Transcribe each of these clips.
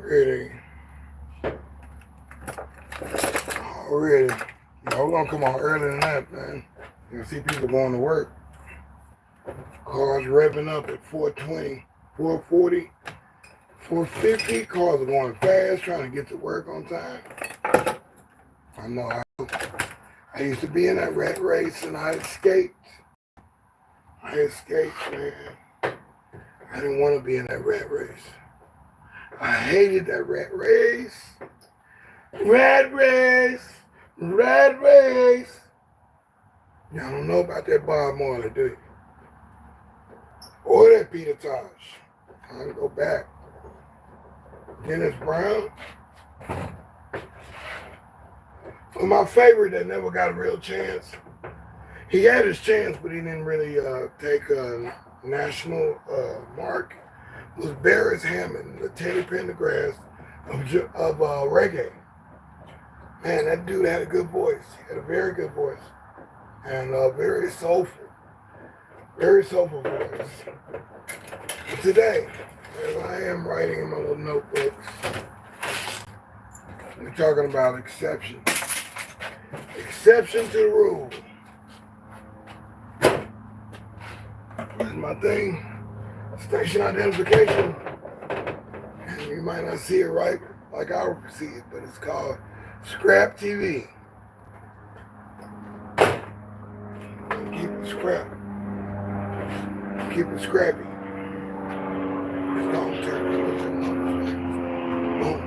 Already. Already. No, we're gonna come on earlier than that, man. You see people going to work. Cars revving up at 420, 440, 450. Cars are going fast, trying to get to work on time. I know I used to be in that rat race and I escaped. Man. I didn't want to be in that rat race. I hated that rat race. Rat race. Rat race. Y'all don't know about that Bob Marley, do you? Or that Peter Tosh. I can go back. Dennis Brown. Well, my favorite that never got a real chance. He had his chance, but he didn't really take a national mark. Was Beres Hammond, the Teddy Pendergrass of reggae. Man, that dude had a good voice. He had a very good voice. And very soulful voice. But today, as I am writing in my little notebooks, we're talking about exceptions. Exception to the rule. This is my thing. Station identification. And you might not see it right like I would see it, but it's called Scrap TV. Keep it scrap. Keep it scrappy. It's gonna turn into something. Boom.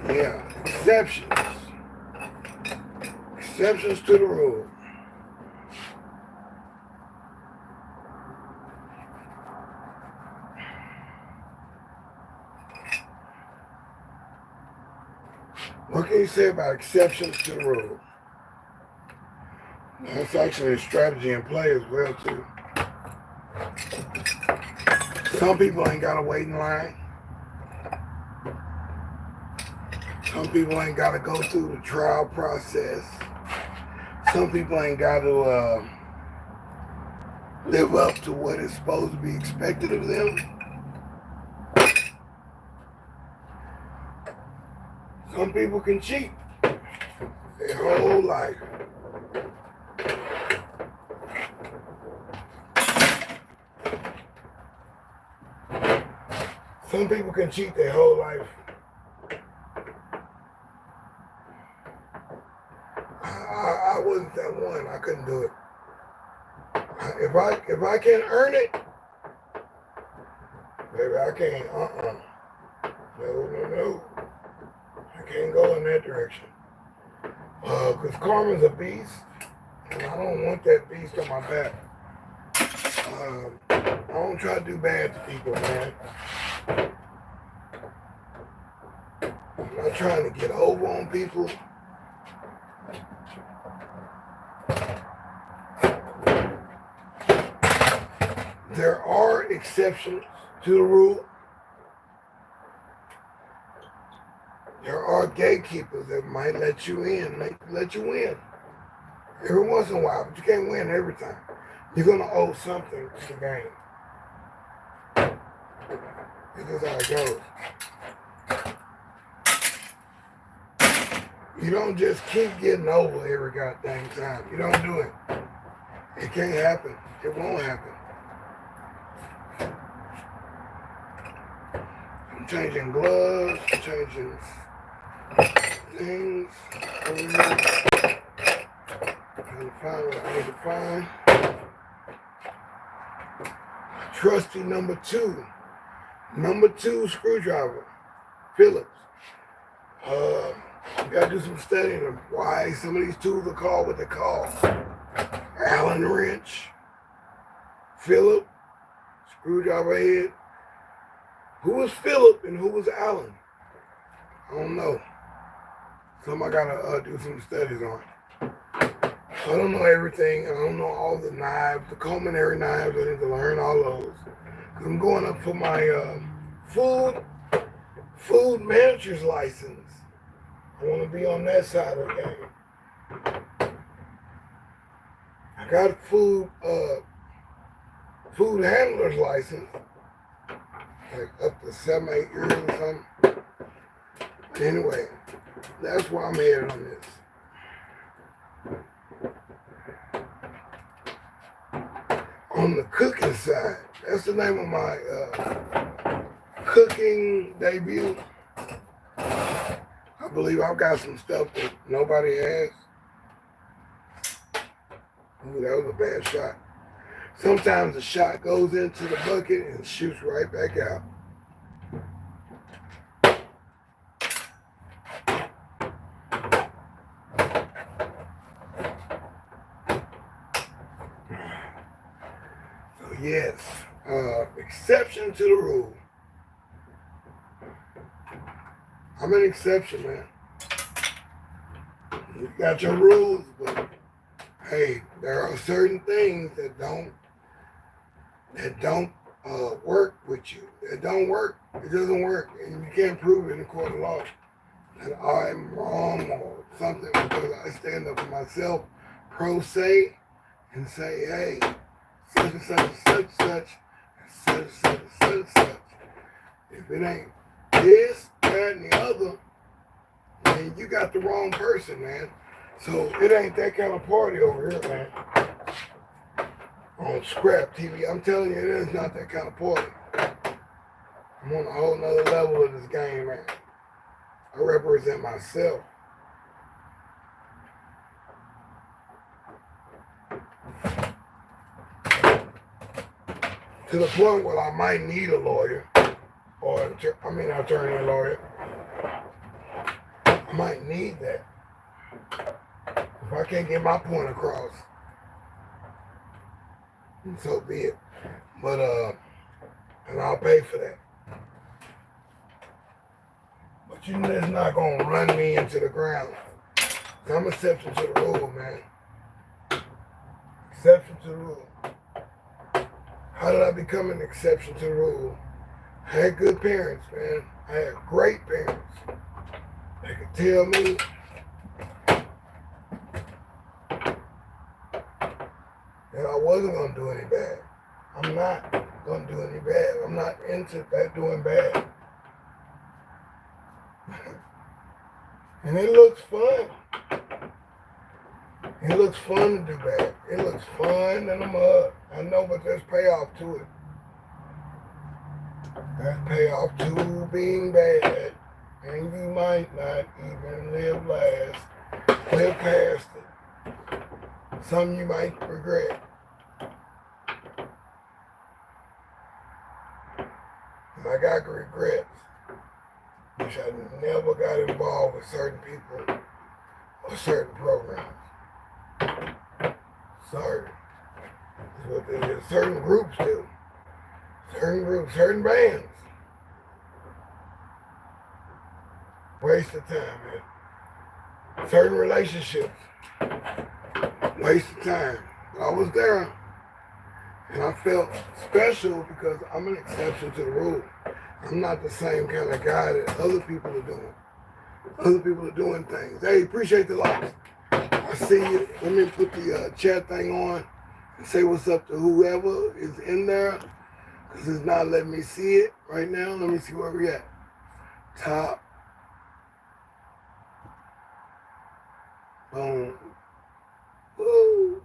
Yeah, exceptions. Exceptions to the rule. What can you say about exceptions to the rule? That's actually a strategy in play as well, too. Some people ain't got to wait in line. Some people ain't got to go through the trial process. Some people ain't got to live up to what is supposed to be expected of them. Some people can cheat their whole life. Some people can cheat their whole life. I wasn't that one. I couldn't do it. If I can't earn it, baby, I can't. No. I can't go in that direction. Because karma's a beast, and I don't want that beast on my back. I don't try to do bad to people, man. I'm not trying to get over on people. There are exceptions to the rule. There are gatekeepers that might let you in, let you win. Every once in a while, but you can't win every time. You're going to owe something to the game. This is how it goes. You don't just keep getting over every goddamn time. You don't do it. It can't happen. It won't happen. I'm changing gloves, changing things over here. Trying to find what I need to find. Trusty number two screwdriver, Phillips. You gotta do some studying of why some of these tools are called what they're called. Allen wrench, Phillips, screwdriver head. Who was Philip and who was Allen? I don't know. Something I gotta do some studies on. I don't know everything. I don't know all the knives, the culinary knives. I need to learn all those. Cause I'm going up for my food manager's license. I want to be on that side of the game. I got a food handler's license, like up to 7, 8 years or something. But anyway, that's where I'm headed on this. On the cooking side, that's the name of my cooking debut. I believe I've got some stuff that nobody has. Ooh, that was a bad shot. Sometimes the shot goes into the bucket and shoots right back out. So yes, exception to the rule. I'm an exception, man. You got your rules, but hey, there are certain things that don't work with you. It don't work. It doesn't work, and you can't prove it in a court of law that I'm wrong or something, because I stand up for myself, pro se, and say, hey, such and such and such and such, such and such and such and such. If it ain't this, that, and the other, then you got the wrong person, man. So it ain't that kind of party over here, man. On Scrap TV, I'm telling you, it is not that kind of party. I'm on a whole nother level of this game, man. I represent myself. To the point where I might need a lawyer, or attorney and lawyer. I might need that. If I can't get my point across, so be it. But and I'll pay for that. But you know, it's not gonna run me into the ground. I'm exception to the rule, man. Exception to the rule. How did I become an exception to the rule? I had good parents, man. I had great parents. They could tell me that I wasn't gonna do any bad. I'm not gonna do any bad. I'm not into that doing bad. And it looks fun. It looks fun to do bad. It looks fun in the mud. I know, but there's payoff to it. There's payoff to being bad. And you might not even live past it. Some you might regret. And I got regrets. Wish I never got involved with certain people or certain programs. Sorry. That's what they do. Certain groups do. Certain groups, certain bands. Waste of time, man. Certain relationships. Waste of time. But I was there. And I felt special because I'm an exception to the rule. I'm not the same kind of guy that other people are doing. Other people are doing things. Hey, appreciate the likes. I see you. Let me put the chat thing on and say what's up to whoever is in there, because it's not letting me see it right now. Let me see where we at. Top. Boom. Woo.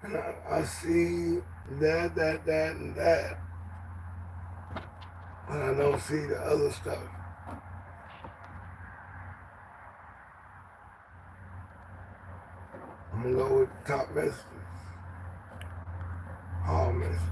And I see that, and that. But I don't see the other stuff. I'm gonna go with the top messages. All messages.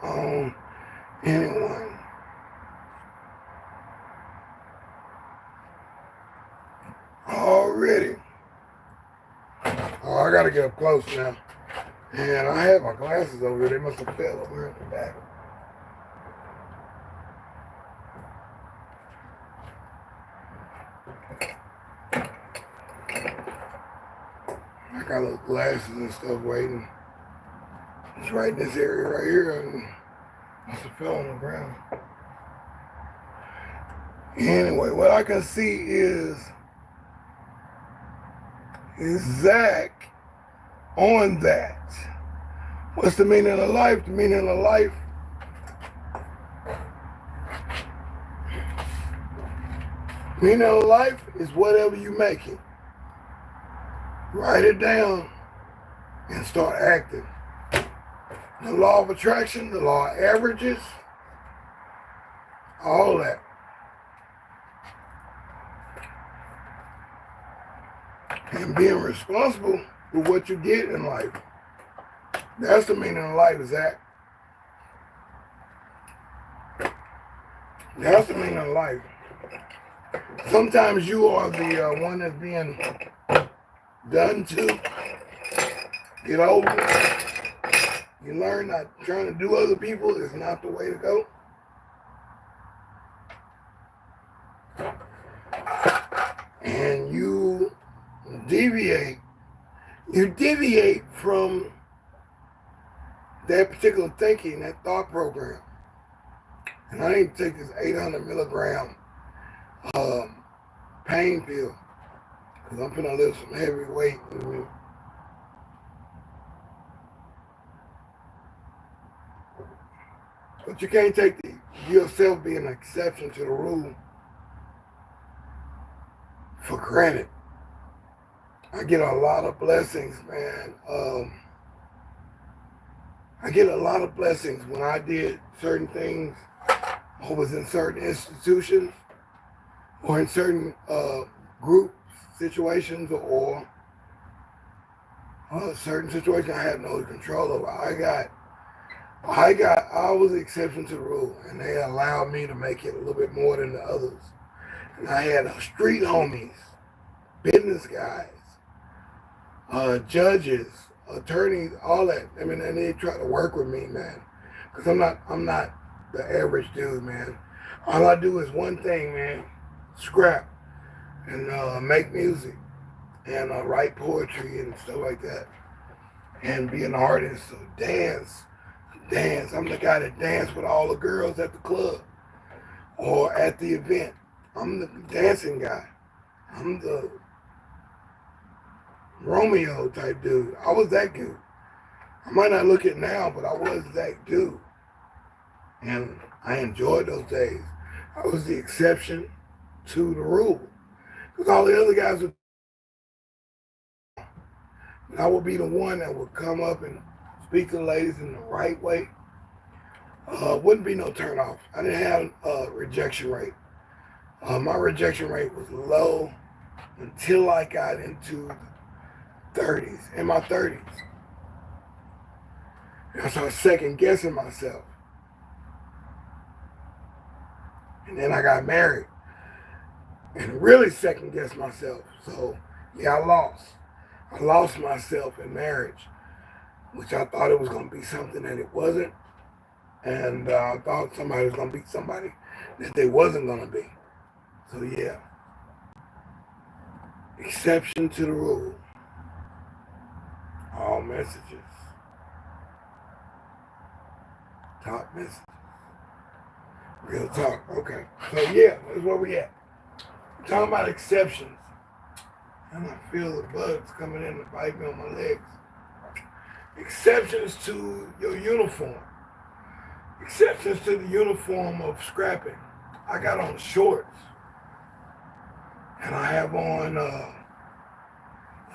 On anyone. Already. Oh, I gotta get up close now. And I have my glasses over here. They must have fell over here in the back. got little glasses and stuff waiting. It's right in this area right here, and must have fell on the ground. Anyway, what I can see is Zach on that. What's the meaning of life? The meaning of life is whatever you make it. Write it down and start acting. The law of attraction, the law of averages, all that. And being responsible for what you get in life. That's the meaning of life, Zach. That's the meaning of life. Sometimes you are the one that's being done to. Get over it. You learn that trying to do other people is not the way to go. And you deviate from that particular thinking, that thought program. And I need to take this 800 milligram pain pill because I'm gonna lift some heavy weight. But you can't take yourself being an exception to the rule for granted. I get a lot of blessings, man. I get a lot of blessings when I did certain things. I was in certain institutions or in certain group situations or certain situations I had no control over. I was the exception to the rule, and they allowed me to make it a little bit more than the others. And I had street homies, business guys, judges, attorneys, all that. I mean, and they try to work with me, man, because I'm not the average dude, man. All I do is one thing, man: scrap and make music and write poetry and stuff like that, and be an artist, so dance. I'm the guy that danced with all the girls at the club or at the event. I'm the dancing guy. I'm the Romeo type dude. I was that dude. I might not look it now, but I was that dude. And I enjoyed those days. I was the exception to the rule. Because all the other guys would, I would be the one that would come up and speak to the ladies in the right way. Wouldn't be no turn off. I didn't have a rejection rate. My rejection rate was low until I got into the 30s, in my 30s. And I started second guessing myself. And then I got married and really second guessed myself. So yeah, I lost. I lost myself in marriage, which I thought it was going to be something that it wasn't. And I thought somebody was going to be somebody that they wasn't going to be. So yeah, exception to the rule. All messages. Top messages. Real talk. Okay. So yeah, that's where we at. We're talking about exceptions. And I feel the bugs coming in to bite me on my legs. Exceptions to your uniform. Exceptions to the uniform of scrapping. I got on shorts. And I have on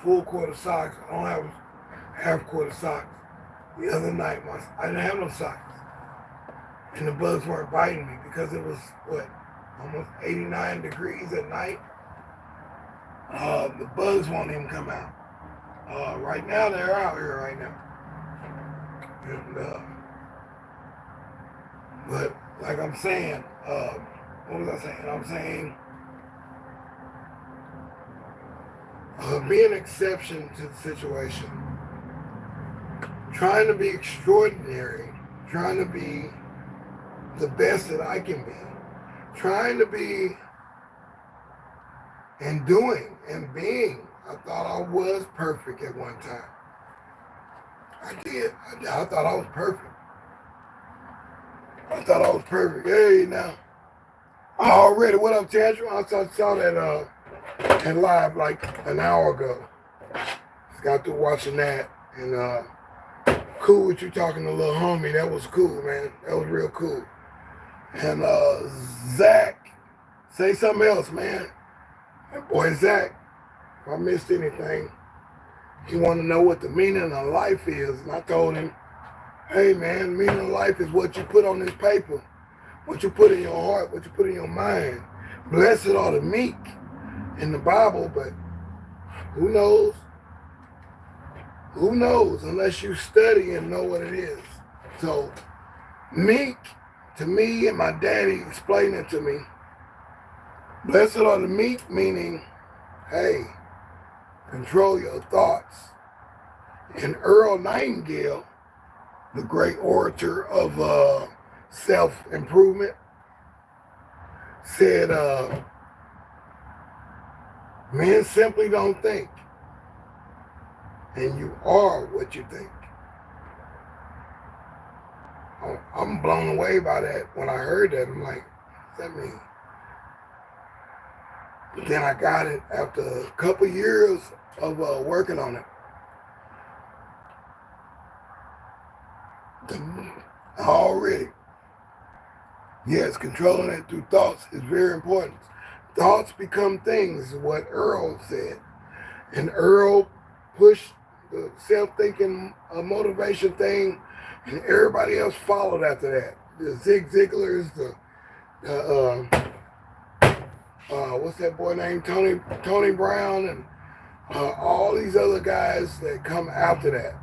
full quarter socks. I don't have half quarter socks. The other night, I didn't have no socks. And the bugs weren't biting me because it was, almost 89 degrees at night. The bugs won't even come out. Right now, they're out here right now. And, but like I'm saying, what was I saying? I'm saying be an exception to the situation. Trying to be extraordinary. Trying to be the best that I can be. Trying to be and doing and being I thought I was perfect at one time. I did. I thought I was perfect. I thought I was perfect. Hey, now. Already, what up, Tantrum? I saw that live like an hour ago. Just got through watching that. And cool with you talking to little homie. That was cool, man. That was real cool. And Zach, say something else, man. That boy Zach, if I missed anything, he wanted to know what the meaning of life is. And I told him, hey, man, meaning of life is what you put on this paper, what you put in your heart, what you put in your mind. Blessed are the meek in the Bible, but who knows? Who knows unless you study and know what it is. So meek, to me, and my daddy explained it to me, blessed are the meek, meaning, hey, control your thoughts. And Earl Nightingale, the great orator of self-improvement, said, men simply don't think, and you are what you think. I'm blown away by that. When I heard that, I'm like, what's that mean? But then I got it after a couple years of working on it. Already. Yes, controlling it through thoughts is very important. Thoughts become things, is what Earl said. And Earl pushed the self-thinking motivation thing, and everybody else followed after that. The Zig Ziglars, what's that boy named? Tony Brown, and all these other guys that come after that.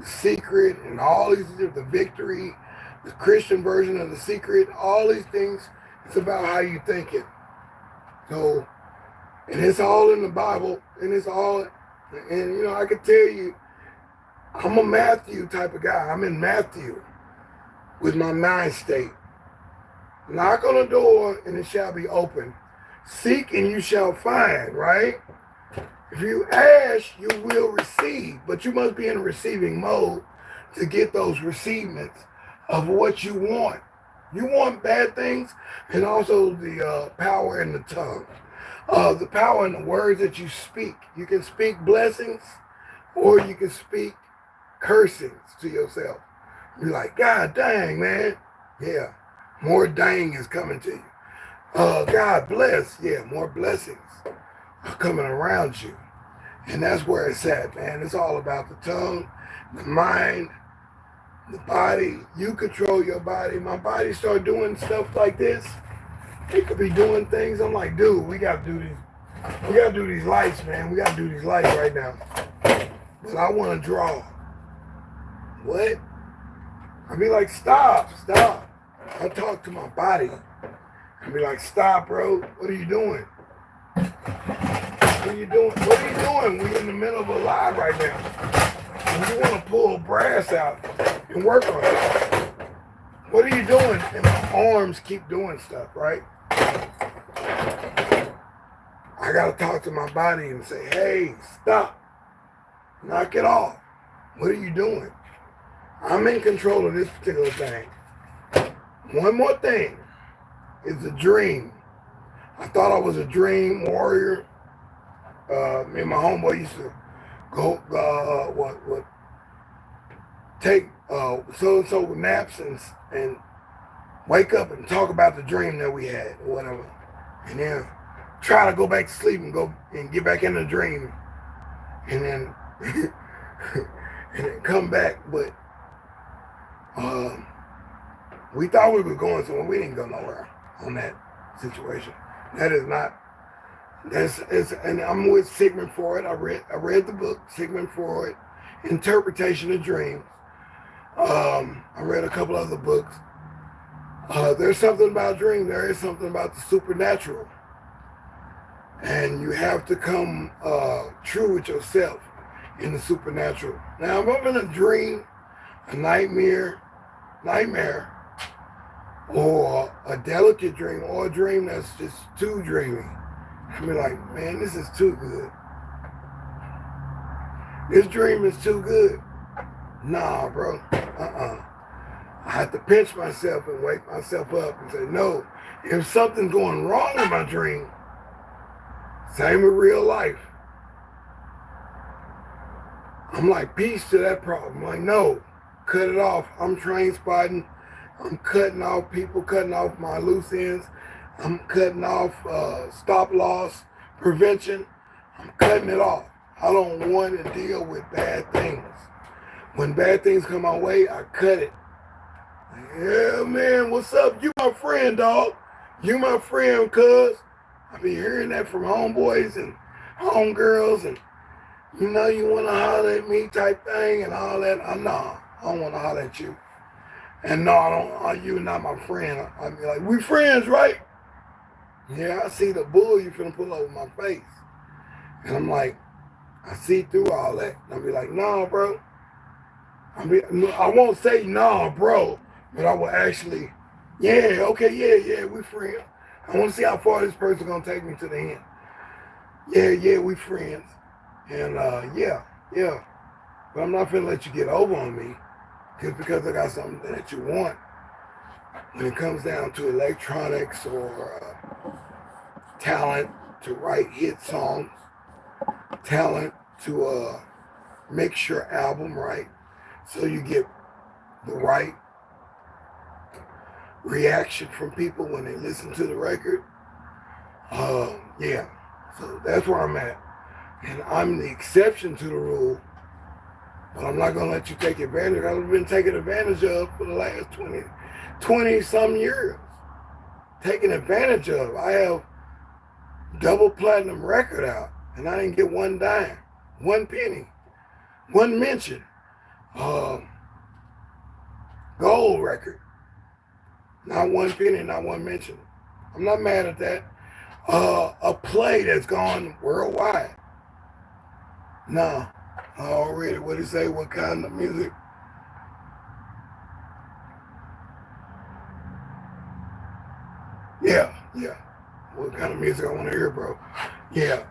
The Secret and all these, the Victory, the Christian version of The Secret, all these things, it's about how you think it. So, and it's all in the Bible, and it's all, and you know, I can tell you, I'm a Matthew type of guy. I'm in Matthew with my mind state. Knock on the door and it shall be open. Seek and you shall find, right? If you ask, you will receive, but you must be in receiving mode to get those receivements of what you want. You want bad things, and also the power in the tongue. The power in the words that you speak. You can speak blessings, or you can speak cursings to yourself. You're like, God dang, man. Yeah, more dang is coming to you. God bless. Yeah, more blessings are coming around you. And that's where it's at, man. It's all about the tongue, the mind, the body. You control your body. My body start doing stuff like this. It could be doing things. I'm like, dude, we got to do these. We got to do these lights, man. We got to do these lights right now. But I want to draw. What? I be like, stop. I talk to my body. I be like, stop, bro. What are you doing? What are you doing? What are you doing? We're in the middle of a live right now. And you want to pull brass out and work on it. What are you doing? And my arms keep doing stuff, right? I got to talk to my body and say, hey, stop. Knock it off. What are you doing? I'm in control of this particular thing. One more thing is a dream. I thought I was a dream warrior. Me and my homeboy used to go, take so-and-so naps and wake up and talk about the dream that we had or whatever. And then try to go back to sleep and go and get back in the dream. And then, and then come back. But we thought we were going somewhere. We didn't go nowhere on that situation. That is not. And I'm with Sigmund Freud. I read the book Sigmund Freud, Interpretation of Dreams. I read a couple other books. There's something about dreams. There is something about the supernatural, and you have to come true with yourself in the supernatural. Now, if I'm in a dream, a nightmare, or a delicate dream, or a dream that's just too dreamy, I be like, man, this is too good. This dream is too good. Nah, bro. I have to pinch myself and wake myself up and say, no, if something's going wrong in my dream, same with real life. I'm like, peace to that problem. I'm like, no, cut it off. I'm train spotting. I'm cutting off people, cutting off my loose ends. I'm cutting off stop loss prevention. I'm cutting it off. I don't want to deal with bad things. When bad things come my way, I cut it. Like, yeah, man, what's up? You my friend, dog. You my friend, cuz. I be hearing that from homeboys and homegirls, and you know you want to holler at me type thing and all that. Nah, I don't want to holler at you. And no, I don't. You not my friend. I be like, we friends, right? Yeah, I see the bull you finna pull over my face. And I'm like, I see through all that. And I'll be like, nah, bro. I won't say nah, bro, but I will actually, yeah, okay, yeah, we friends. I want to see how far this person gonna take me to the end. Yeah, we friends. And yeah. But I'm not finna let you get over on me just because I got something that you want. When it comes down to electronics or talent to write hit songs, talent to mix your album right so you get the right reaction from people when they listen to the record. Yeah, so that's where I'm at. And I'm the exception to the rule, but I'm not going to let you take advantage. I've been taken advantage of for the last 20 some years. Taken advantage of. I have double platinum record out, and I didn't get one dime, one penny, one mention. Gold record, not one penny, not one mention. I'm not mad at that. A play that's gone worldwide. No, already. What do you say? What kind of music? Yeah. What kind of music I want to hear, bro? Yeah.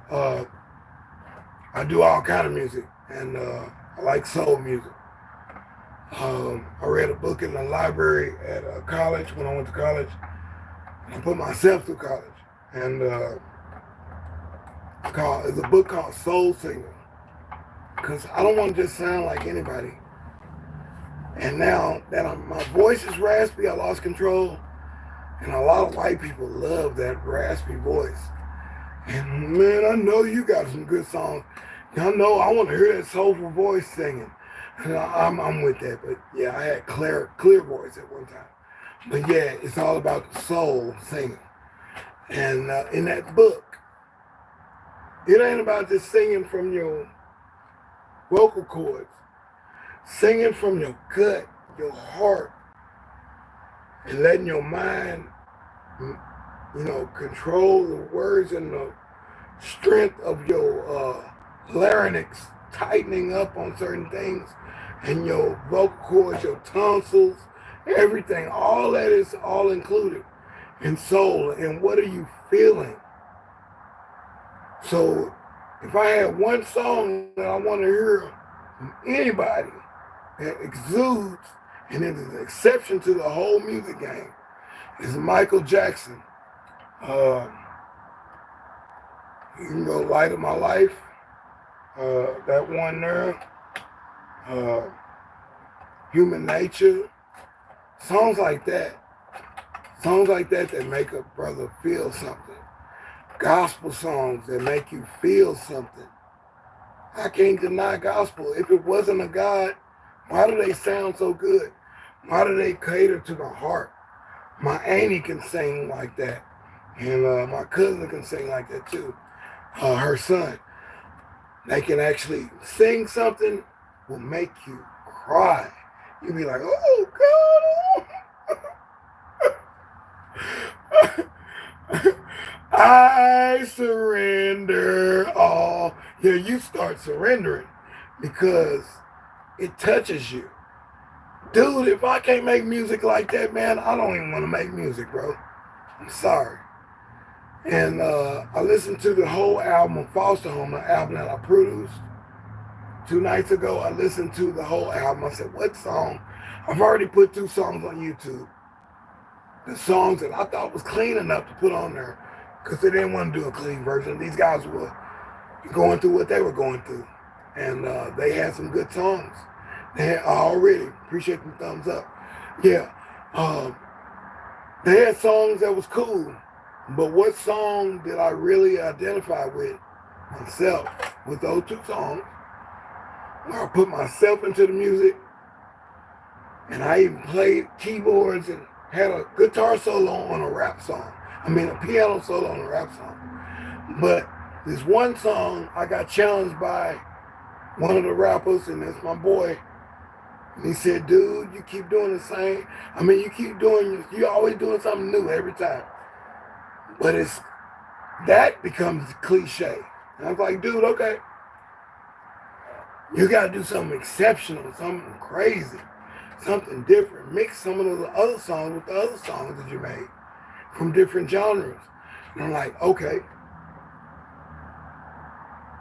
I do all kind of music, and I like soul music. I read a book in the library at college when I went to college. I put myself through college, and it's a book called Soul Singer, because I don't want to just sound like anybody. And now that my voice is raspy, I lost control, and a lot of white people love that raspy voice. And man, I know you got some good songs. I know I want to hear that soulful voice singing. And I'm with that, but yeah, I had clear voice at one time. But yeah, it's all about the soul singing. And in that book, it ain't about just singing from your vocal cords. Singing from your gut, your heart, and letting your mind, control the words and the strength of your larynx tightening up on certain things, and your vocal cords, your tonsils, everything, all that is all included in soul. And what are you feeling? So if I had one song that I want to hear from anybody that exudes, and it is an exception to the whole music game, is Michael Jackson. You can go Light of My Life, that one there, Human Nature, songs like that that make a brother feel something, gospel songs that make you feel something. I can't deny gospel. If it wasn't a God, why do they sound so good? Why do they cater to the heart? My auntie can sing like that, and my cousin can sing like that too. Her son, they can actually sing something will make you cry. You'll be like, oh God, I surrender all. Yeah, you start surrendering because it touches you. Dude, if I can't make music like that, man, I don't even want to make music, bro. I'm sorry. And I listened to the whole album of Foster Home, the album that I produced. 2 nights ago, I listened to the whole album. I said, what song? I've already put 2 songs on YouTube. The songs that I thought was clean enough to put on there, because they didn't want to do a clean version. These guys were going through what they were going through. And they had some good songs. They had already, appreciate the thumbs up. Yeah, they had songs that was cool. But what song did I really identify with myself with those 2 songs? Where I put myself into the music, and I even played keyboards and had a guitar solo on a rap song. I mean, a piano solo on a rap song. But this one song, I got challenged by one of the rappers, and it's my boy. And he said, dude, you keep doing the same. I mean, you're always doing something new every time. But that becomes cliche. And I was like, dude, okay. You got to do something exceptional, something crazy, something different. Mix some of the other songs with the other songs that you made from different genres. And I'm like, okay.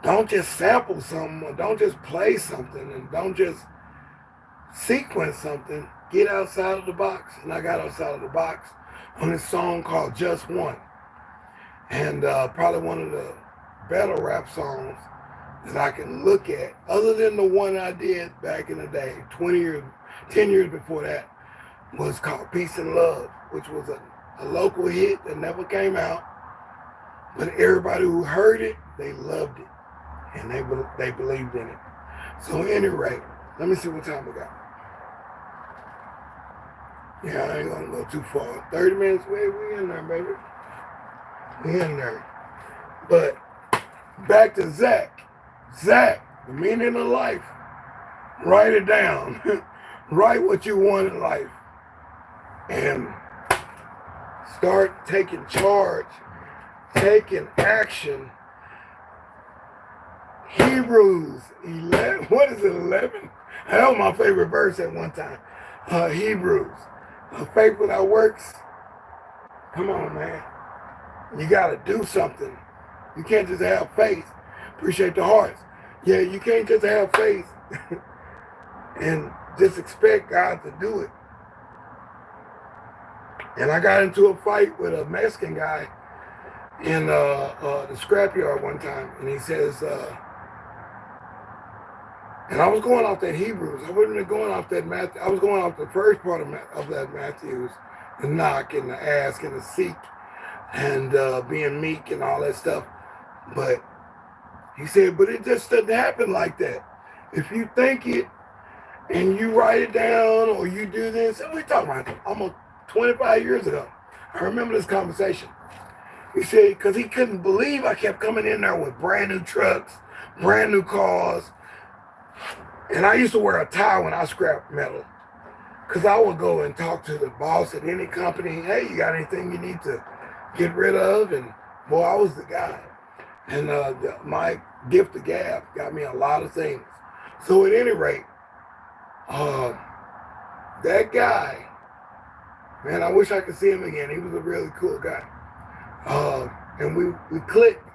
Don't just sample something, or don't just play something, and don't just sequence something. Get outside of the box. And I got outside of the box on this song called Just One. And probably one of the better rap songs that I can look at, other than the one I did back in the day, 10 years before that, was called Peace and Love, which was a local hit that never came out. But everybody who heard it, they loved it. And they believed in it. So at any rate, let me see what time we got. Yeah, I ain't gonna go too far. 30 minutes away, we in there, baby. We in there. But back to Zach. Zach, the meaning of life. Write it down. Write what you want in life. And start taking charge, taking action. Hebrews 11, what is it, 11? That was my favorite verse at one time. Hebrews, faith without works. Come on, man. You got to do something. You can't just have faith. Appreciate the hearts. Yeah, you can't just have faith and just expect God to do it. And I got into a fight with a Mexican guy in the scrapyard one time, and he says, and I was going off that Hebrews. I wasn't even going off that Matthew. I was going off the first part of that Matthews, the knock and the ask and the seek and being meek and all that stuff. But he said, but it just doesn't happen like that. If you think it and you write it down or you do this, and we're talking about almost 25 years ago. I remember this conversation. He said, because he couldn't believe I kept coming in there with brand new trucks, brand new cars. And I used to wear a tie when I scrapped metal, because I would go and talk to the boss at any company. Hey, you got anything you need to get rid of? And boy, I was the guy. And my gift of gab got me a lot of things. So at any rate, that guy, man, I wish I could see him again. He was a really cool guy. And we clicked,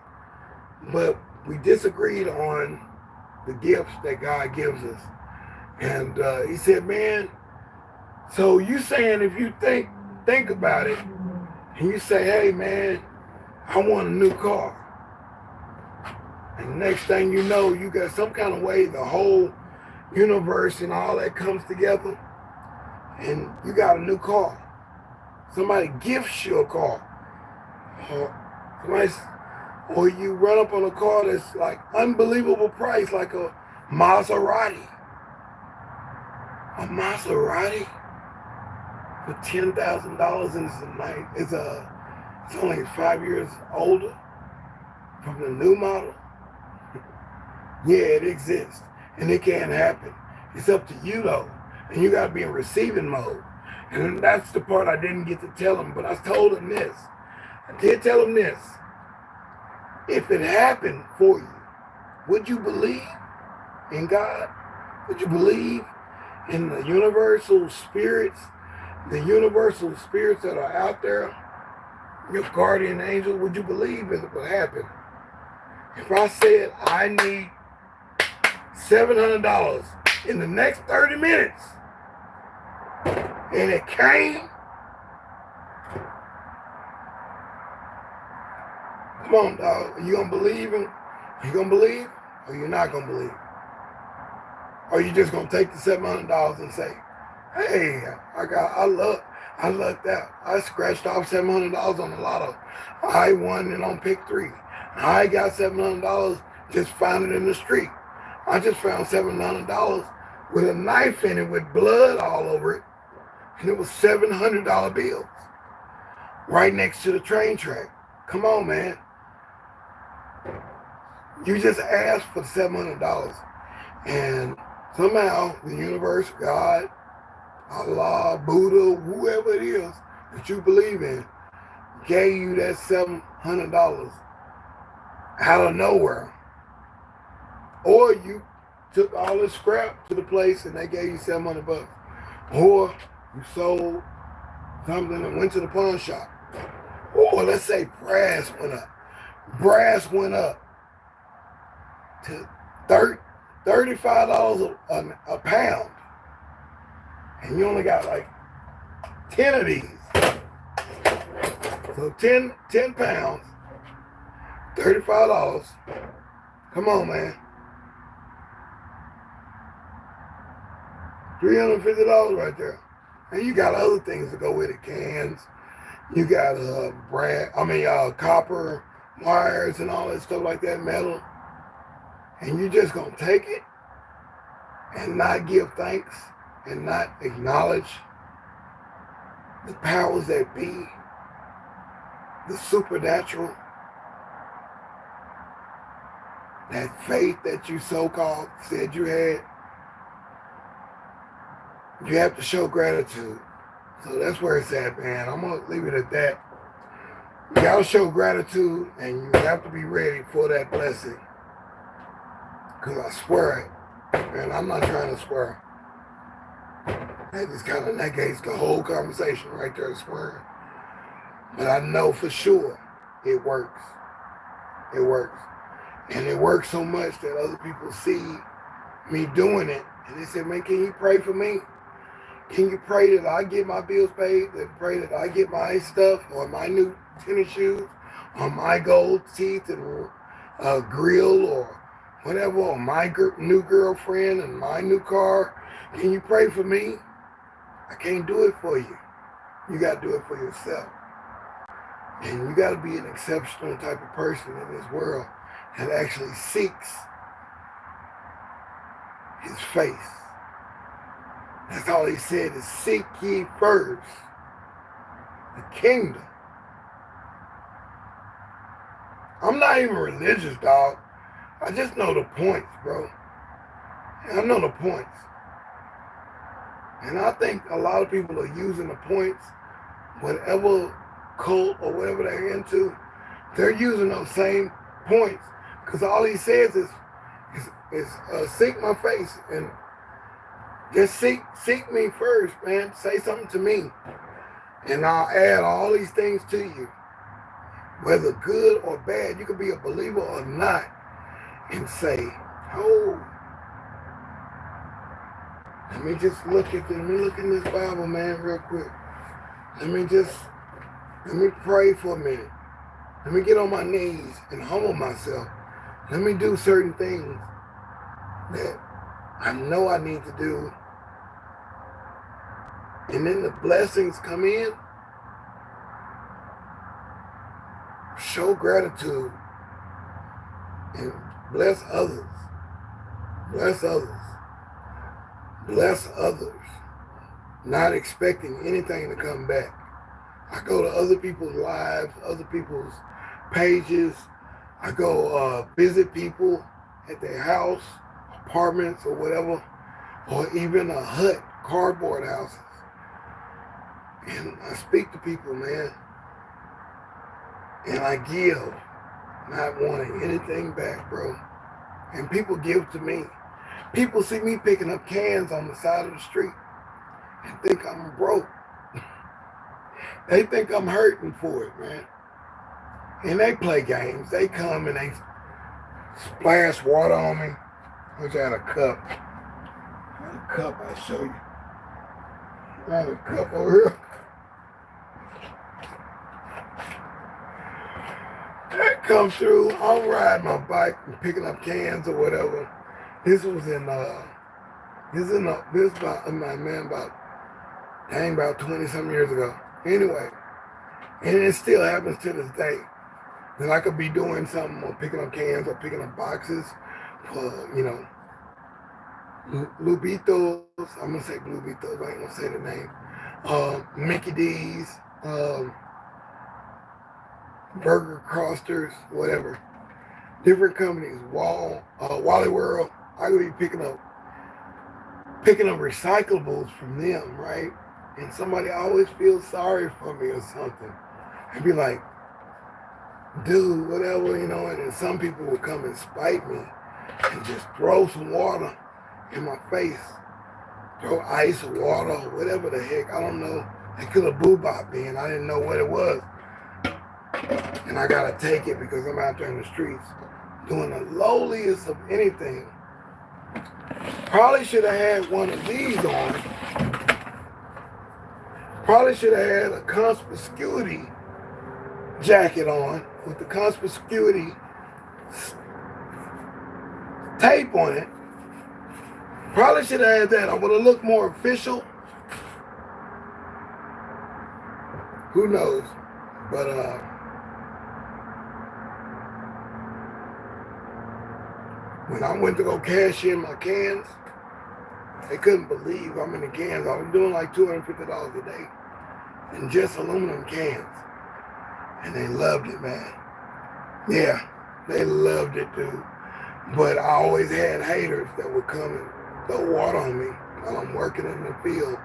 but we disagreed on the gifts that God gives us. And he said, man, so you saying if you think about it, and you say, hey man, I want a new car. And the next thing you know, you got some kind of way the whole universe and all that comes together, and you got a new car. Somebody gifts you a car. Or you run up on a car that's like unbelievable price, like a Maserati. A Maserati for $10,000, and it's only 5 years older from the new model. Yeah, it exists, and it can happen. It's up to you though, and you got to be in receiving mode. And that's the part I didn't get to tell him, but I told him this. I did tell him this. If it happened for you, would you believe in God? Would you believe in the universal spirits that are out there, your guardian angel? Would you believe it would happen? If I said I need $700 in the next 30 minutes. And it came. Come on, dog. Are you going to believe him? You going to believe or you not going to believe? Or you just going to take the $700 and say, hey, I lucked out. I scratched off $700 on the lotto. I won it on pick 3. I got $700, just found it in the street. I just found $700 with a knife in it with blood all over it. And it was $700 bills right next to the train track. Come on, man. You just asked for $700. And somehow the universe, God, Allah, Buddha, whoever it is that you believe in, gave you that $700 out of nowhere. Or you took all the scrap to the place and they gave you $700. Or you sold something and went to the pawn shop. Or let's say brass went up. Brass went up to $35 a pound. And you only got like 10 of these. So 10 pounds, $35. Come on, man. $350 right there. And you got other things to go with it. Cans. You got copper wires and all that stuff like that, metal. And you just gonna take it and not give thanks and not acknowledge the powers that be, the supernatural, that faith that you so-called said you had. You have to show gratitude. So that's where it's at, man. I'm going to leave it at that. You got to show gratitude, and you have to be ready for that blessing. Because I swear it, and I'm not trying to swear. That just kind of negates the whole conversation right there, swearing. But I know for sure it works. It works. And it works so much that other people see me doing it, and they say, man, can you pray for me? Can you pray that I get my bills paid, and pray that I get my stuff, or my new tennis shoes, or my gold teeth and grill, or whatever, or my new girlfriend and my new car? Can you pray for me? I can't do it for you. You got to do it for yourself. And you got to be an exceptional type of person in this world that actually seeks his face. That's all he said is seek ye first the kingdom. I'm not even religious, dog. I just know the points, bro. I know the points. And I think a lot of people are using the points, whatever cult or whatever they're into, they're using those same points. Because all he says is seek my face and just seek me first, man. Say something to me. And I'll add all these things to you. Whether good or bad, you can be a believer or not. And say, oh, let me look in this Bible, man, real quick. Let me pray for a minute. Let me get on my knees and humble myself. Let me do certain things that I know I need to do. And then the blessings come in. Show gratitude and bless others. Bless others. Bless others. Not expecting anything to come back. I go to other people's lives, other people's pages. I go visit people at their house, apartments or whatever, or even a hut, cardboard houses. And I speak to people, man. And I give, not wanting anything back, bro. And people give to me. People see me picking up cans on the side of the street and think I'm broke. They think I'm hurting for it, man. And they play games. They come and they splash water on me. I wish I had a cup. I'll show you. I have a cup over here. I come through, I'm riding my bike and picking up cans or whatever. This was about 20 some years ago. Anyway, and it still happens to this day. That I could be doing something or picking up cans or picking up boxes for, Lubitos. I'm gonna say Bluebitos, I ain't gonna say the name. Mickey D's, Burger Crosters, whatever. Different companies, Wally World. I could be picking up recyclables from them, right? And somebody always feels sorry for me or something. I'd be like, dude, whatever, and then some people would come and spite me and just throw some water in my face. Throw ice or water or whatever the heck, I don't know. They could have boo-bopped me and I didn't know what it was. And I gotta take it because I'm out there in the streets doing the lowliest of anything. Probably should have had one of these on. Probably should have had a conspicuity jacket on with the conspicuity tape on it. Probably should have had that. I would have looked more official. Who knows? But when I went to go cash in my cans, they couldn't believe how many cans. I was doing like $250 a day in just aluminum cans. And they loved it, man. Yeah, they loved it, dude. But I always had haters that would come and throw water on me while I'm working in the field,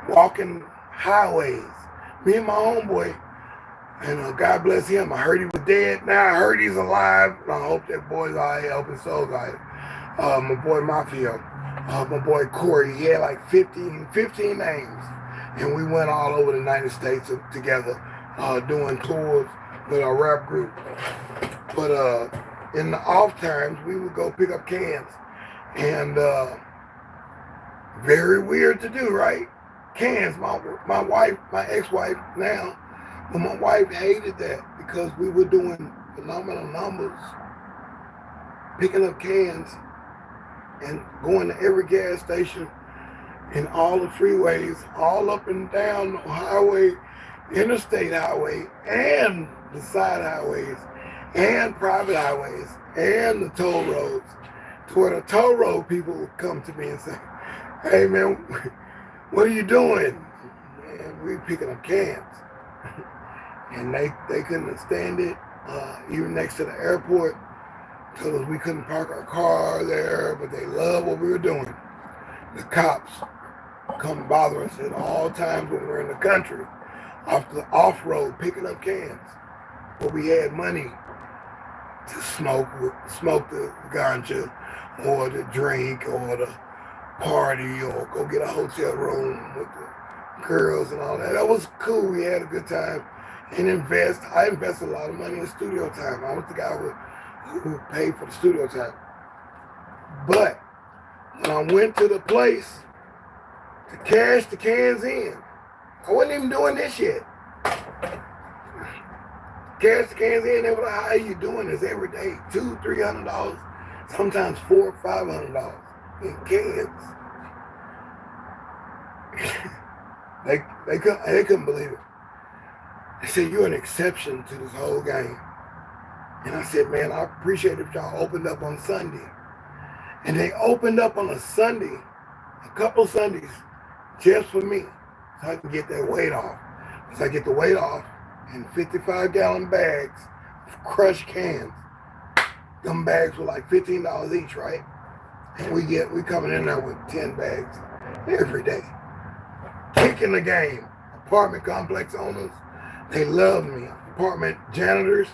walking highways. Me and my homeboy, and God bless him, I heard he was dead. Now I heard he's alive, and I hope that boy's all right, helping souls out. My boy Mafia, my boy Corey, he had like 15 names. And we went all over the United States together, doing tours with our rap group. But in the off times, we would go pick up cans. And very weird to do, right? Cans. My wife, my ex-wife now, but my wife hated that because we were doing phenomenal numbers, picking up cans and going to every gas station and all the freeways, all up and down the highway, interstate highway, and the side highways, and private highways, and the toll roads, to where the toll road people would come to me and say, hey man, what are you doing? Man, we picking up cans. And they couldn't stand it, even next to the airport, told us we couldn't park our car there, but they loved what we were doing. The cops come bother us at all times when we're in the country, off-road, picking up cans. But we had money to smoke the ganja, or to drink, or to party, or go get a hotel room with the girls and all that. That was cool. We had a good time. And I invested a lot of money in studio time. I was the guy who paid for the studio time. But when I went to the place to cash the cans in, I wasn't even doing this yet. Cash the cans in, they were like, how you doing this every day? $200, $300, sometimes $400 or $500 in cans. They couldn't believe it. They said, you're an exception to this whole game. And I said, man, I appreciate if y'all opened up on Sunday. And they opened up on a Sunday, a couple Sundays, just for me, so I can get that weight off. So I get the weight off in 55-gallon bags of crushed cans. Them bags were like $15 each, right? And we coming in there with 10 bags every day. Kicking the game. Apartment complex owners, they love me. Apartment janitors,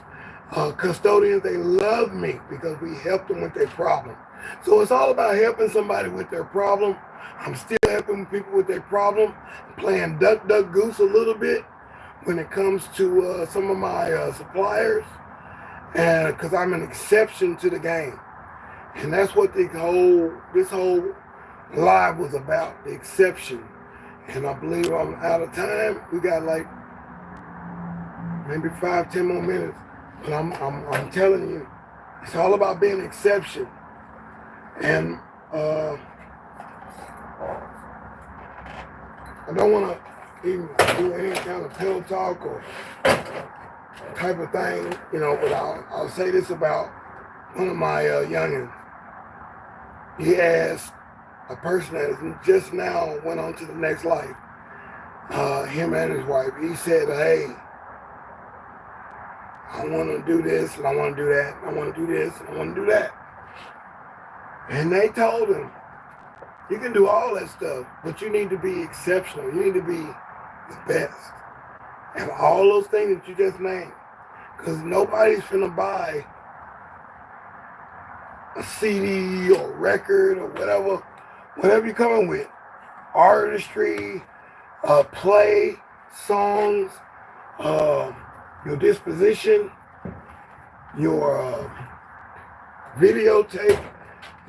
custodians, they love me because we helped them with their problem. So it's all about helping somebody with their problem. I'm still helping people with their problem, playing duck, duck, goose a little bit when it comes to some of my suppliers, and because I'm an exception to the game. And that's what this whole live was about, the exception. And I believe I'm out of time. We got like maybe 5, 10 more minutes. But I'm telling you, it's all about being an exception. And I don't want to even do any kind of pillow talk or type of thing, but I'll say this about one of my youngins. He asked a person that just now went on to the next life, him and his wife, he said, hey, I want to do this and I want to do that. I want to do this and I want to do that. And they told him, you can do all that stuff, but you need to be exceptional. You need to be the best. And all those things that you just named. Because nobody's finna buy a CD or record or whatever you're coming with. Artistry, play, songs, your disposition, your videotape,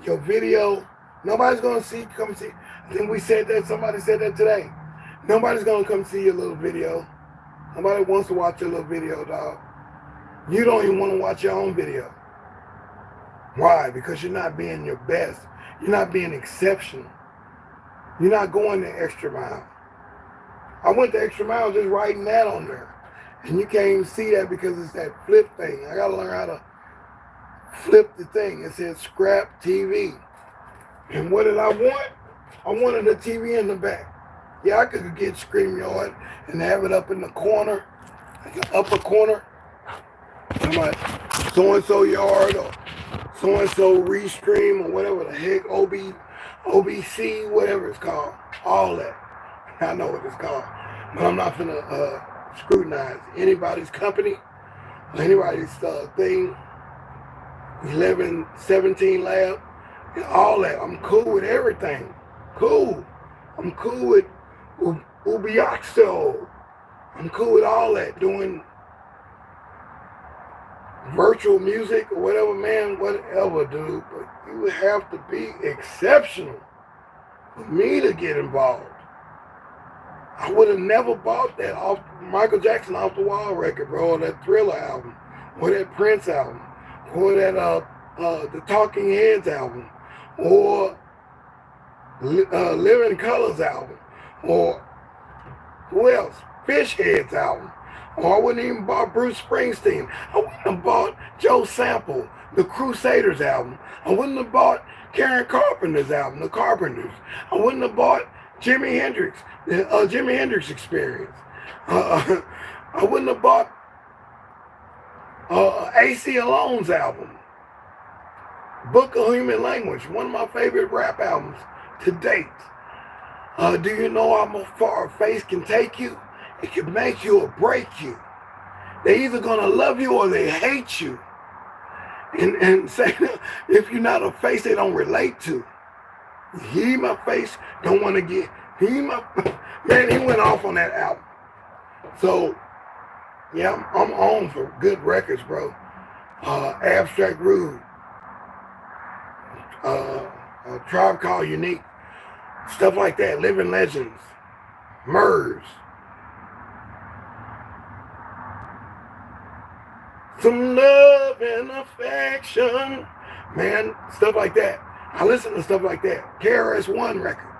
your video. Nobody's gonna come see. I think somebody said that today. Nobody's gonna come see your little video. Nobody wants to watch your little video, dog. You don't even want to watch your own video. Why? Because you're not being your best. You're not being exceptional. You're not going the extra mile. I went the extra mile just writing that on there. And you can't even see that because it's that flip thing. I gotta learn how to flip the thing. It says scrap TV. And what did I want? I wanted a TV in the back. Yeah, I could get StreamYard and have it up in the corner, like an upper corner. I'm like, so-and-so yard or so-and-so restream or whatever the heck, OBC, whatever it's called. All that. I know what it's called. But I'm not going to scrutinize anybody's company or anybody's thing. 1117 Lab and all that. I'm cool with everything. Cool. I'm cool with Ubiaxo. I'm cool with all that. Doing virtual music or whatever, man, whatever, dude. But you would have to be exceptional for me to get involved. I would have never bought that off Michael Jackson Off the Wall record, bro, or that Thriller album, or that Prince album, or that the Talking Heads album, or Living Colors album, or who else? Fish Heads album. Or I wouldn't even bought Bruce Springsteen. I wouldn't have bought Joe Sample, the Crusaders album. I wouldn't have bought Karen Carpenter's album, the Carpenters. I wouldn't have bought Jimi Hendrix, the Jimi Hendrix Experience. I wouldn't have bought AC Alone's album, Book of Human Language, one of my favorite rap albums to date. Do you know how far a face can take you? It can make you or break you. They're either going to love you or they hate you. And say, if you're not a face they don't relate to. He, my face, don't want to get, man, he went off on that album. So, yeah, I'm on for good records, bro. Abstract Rude, a Tribe Called Unique, stuff like that, Living Legends, Murs, some love and affection, man, stuff like that. I listen to stuff like that. KRS-One record.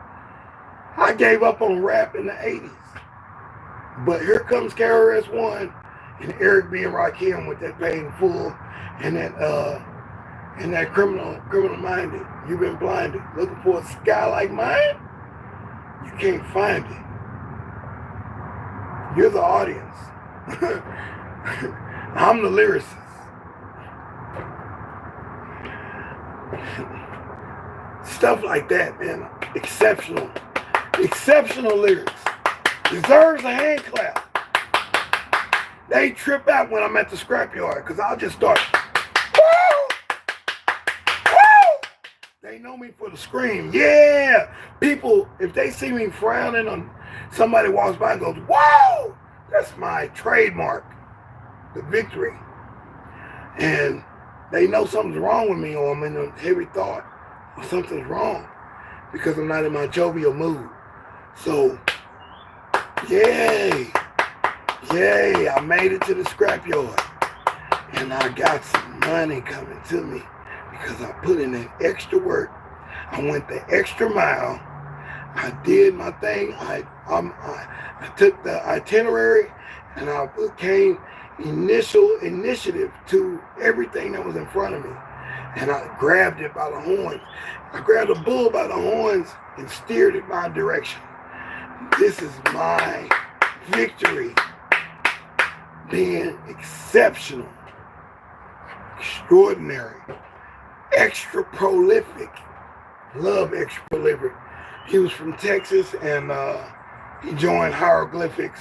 I gave up on rap in the 80s. But here comes KRS-One and Eric B. and Rakim with that Paid in Full and that criminal minded. You've been blinded. Looking for a sky like mine? You can't find it. You're the audience. I'm the lyricist. Stuff like that, man. Exceptional lyrics. Deserves a hand clap. They trip out when I'm at the scrapyard because I'll just start, woo! Woo! They know me for the scream. Yeah! People, if they see me frowning on somebody walks by and goes, whoa! That's my trademark. The victory. And they know something's wrong with me, or I'm in a heavy thought, or something's wrong because I'm not in my jovial mood. So, yay, I made it to the scrapyard, and I got some money coming to me because I put in that extra work. I went the extra mile. I did my thing. I took the itinerary, and I became initiative to everything that was in front of me. And I grabbed it by the horns. I grabbed the bull by the horns and steered it my direction. This is my victory. Being exceptional, extraordinary, extra prolific. Love extra prolific. He was from Texas, and he joined Hieroglyphics.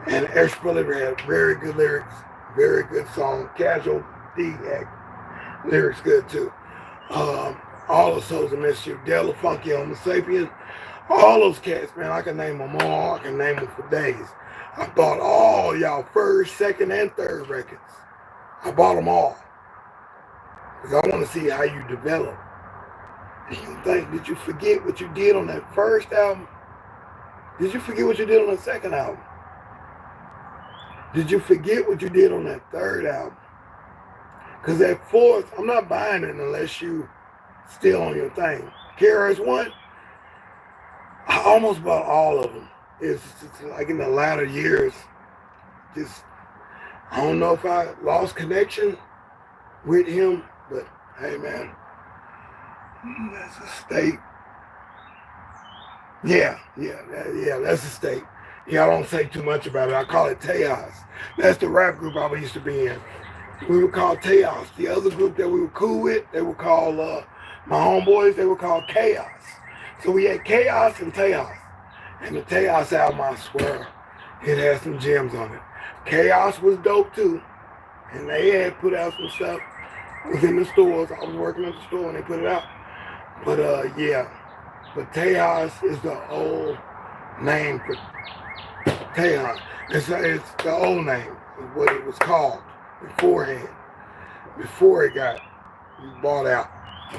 And extra prolific had very good lyrics, very good song. Casual D lyrics good too. All the Souls of Mischief, Della Funky, Homo Sapien, all those cats, man, I can name them all. I can name them for days. I bought all y'all first, second, and third records. I bought them all because I want to see how you develop. And you think, did you forget what you did on that first album? Did you forget what you did on the second album? Did you forget what you did on that third album? Because that fourth, I'm not buying it unless you still on your thing. KRS-One, I almost bought all of them. It's like in the latter years, just, I don't know if I lost connection with him, but hey man, that's a state. Yeah, that's a state. Yeah, I don't say too much about it. I call it Tejas. That's the rap group I used to be in. We were called Tejas. The other group that we were cool with, they were called, my homeboys, they were called Chaos. So we had Chaos and Tejas. And the Tejas album, I swear, it had some gems on it. Chaos was dope too. And they had put out some stuff. It was in the stores. I was working at the store when they put it out. But yeah. But Tejas is the old name for Tejas. It's the old name, is what it was called beforehand. Before it got bought out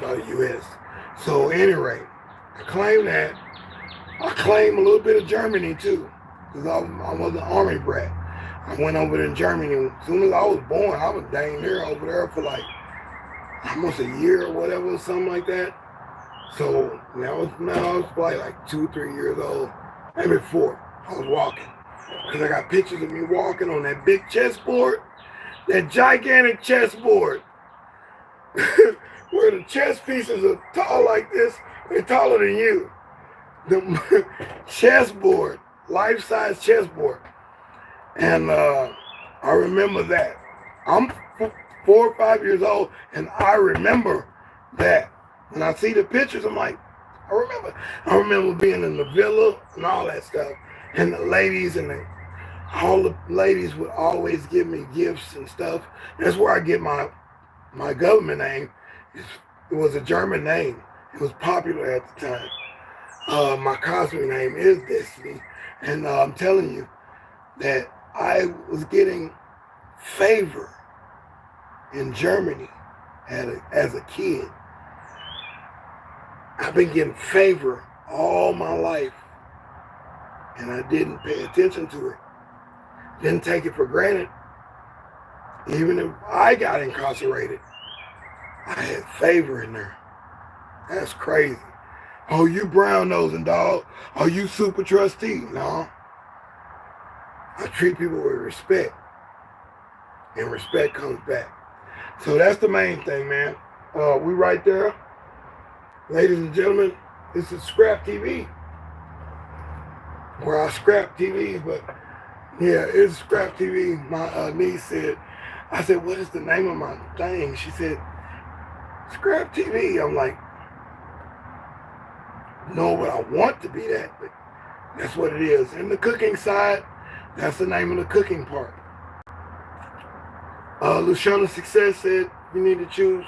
by the U.S. So at any rate, I claim that. I claim a little bit of Germany too, because I was an army brat. I went over to Germany. As soon as I was born, I was dang near over there for like almost a year or whatever, something like that. So now I was probably like 2, 3 years old, maybe 4. I was walking, because I got pictures of me walking on that big chessboard, that gigantic chessboard, where the chess pieces are tall like this. They're taller than you. The chessboard, life-size chessboard. And I remember that. I'm 4 or 5 years old, and I remember that. When I see the pictures, I'm like, I remember being in the villa and all that stuff. And the ladies all the ladies would always give me gifts and stuff. That's where I get my government name. It was a German name. It was popular at the time. My cosmic name is deSz'e. And I'm telling you that I was getting favor in Germany as a kid. I've been getting favor all my life, and I didn't pay attention to it. Didn't take it for granted. Even if I got incarcerated, I had favor in there. That's crazy. Oh, you brown nosing dog. Oh, you super trustee. No. I treat people with respect, and respect comes back. So that's the main thing, man. We right there. Ladies and gentlemen, this is Scrap TV, where I scrap TVs, but yeah, it's Scrap TV. My niece said, I said, what is the name of my thing? She said, Scrap TV. I'm like, no, but I want to be that, but that's what it is. And the cooking side, that's the name of the cooking part. Luciana Success said, you need to choose.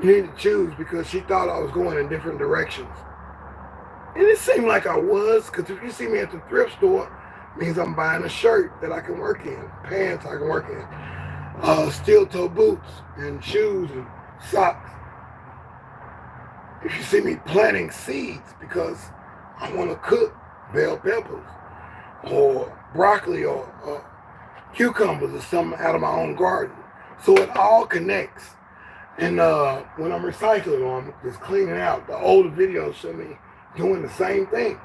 You need to choose, because she thought I was going in different directions. And it seemed like I was, because if you see me at the thrift store, it means I'm buying a shirt that I can work in, pants I can work in. steel toe boots and shoes and socks. If you see me planting seeds because I want to cook bell peppers or broccoli or cucumbers or something out of my own garden. So it all connects. And when I'm recycling or I'm just cleaning out, the older videos show me doing the same thing.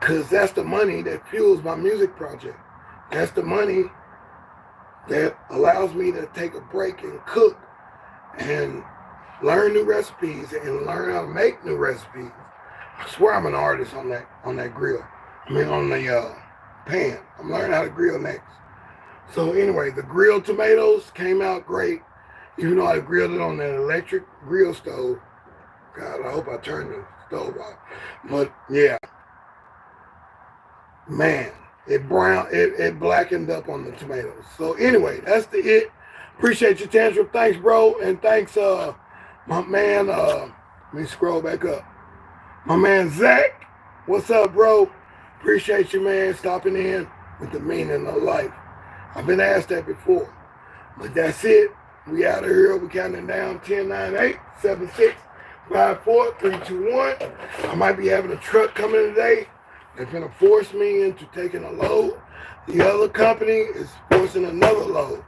Because that's the money that fuels my music project. That's the money that allows me to take a break and cook and learn new recipes and learn how to make new recipes. I swear I'm an artist on that grill. I mean on the pan. I'm learning how to grill next. So anyway, the grilled tomatoes came out great. Even though I grilled it on that electric grill stove. God, I hope I turned the stove off. But yeah. Man, it blackened up on the tomatoes. So anyway, that's it. Appreciate your tantrum. Thanks, bro. And thanks, my man, let me scroll back up. My man, Zach. What's up, bro? Appreciate you, man, stopping in with the meaning of life. I've been asked that before. But that's it. We out of here. We counting down 10, 9, 8, 7, 6, 5, 4, 3, 2, 1. I might be having a truck coming today. They're going to force me into taking a load. The other company is forcing another load.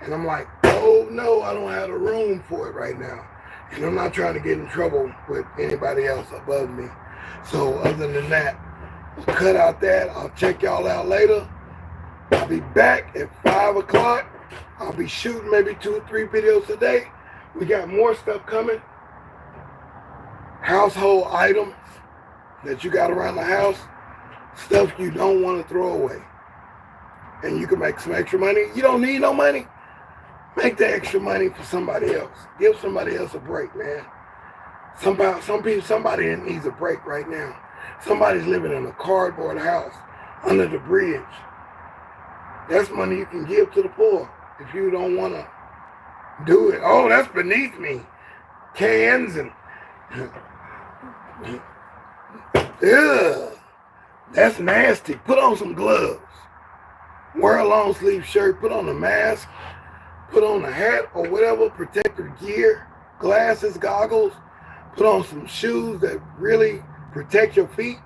And I'm like, oh no, I don't have the room for it right now. And I'm not trying to get in trouble with anybody else above me. So other than that, we'll cut out that. I'll check y'all out later. I'll be back at 5 o'clock. I'll be shooting maybe 2 or 3 videos a day. We got more stuff coming. Household items that you got around the house. Stuff you don't want to throw away. And you can make some extra money. You don't need no money. Make the extra money for somebody else. Give somebody else a break, man. Somebody needs a break right now. Somebody's living in a cardboard house under the bridge. That's money you can give to the poor if you don't want to do it. Oh, that's beneath me. Cans and... Ugh. That's nasty. Put on some gloves. Wear a long sleeve shirt. Put on a mask. Put on a hat or whatever. Protective gear. Glasses, goggles. Put on some shoes that really protect your feet.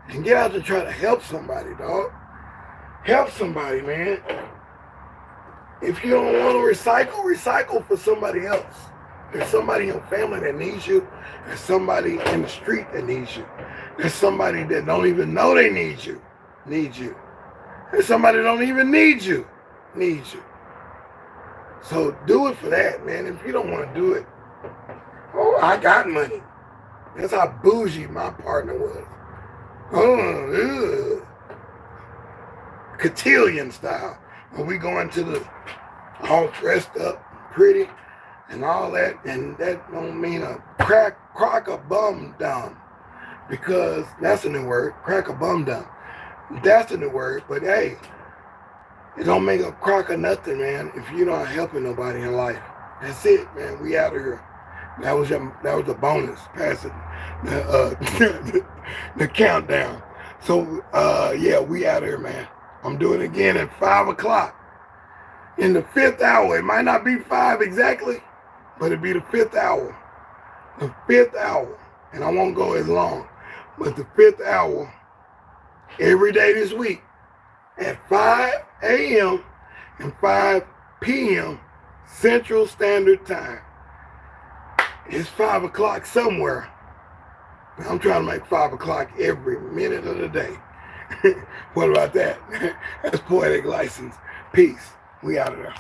And get out to try to help somebody, dog. Help somebody, man. If you don't want to recycle, recycle for somebody else. There's somebody in your family that needs you. There's somebody in the street that needs you. There's somebody that don't even know they need you. There's somebody that don't even need you. So do it for that, man. If you don't want to do it, oh, I got money. That's how bougie my partner was. Oh, cotillion style. When we go into the all dressed up, pretty, and all that, and that don't mean a crack a bum down. Because that's a new word, crack a bum down. That's a new word, but hey, it don't make a crock of nothing, man, if you're not helping nobody in life. That's it, man. We out of here. That was the bonus, passing the countdown. So yeah, we out of here, man. I'm doing it again at 5 o'clock. In the 5th hour. It might not be 5 exactly, but it'll be the 5th hour. The 5th hour. And I won't go as long. But the 5th hour, every day this week, at 5 a.m. and 5 p.m. Central Standard Time. It's 5 o'clock somewhere. I'm trying to make 5 o'clock every minute of the day. What about that? That's poetic license. Peace. We out of there.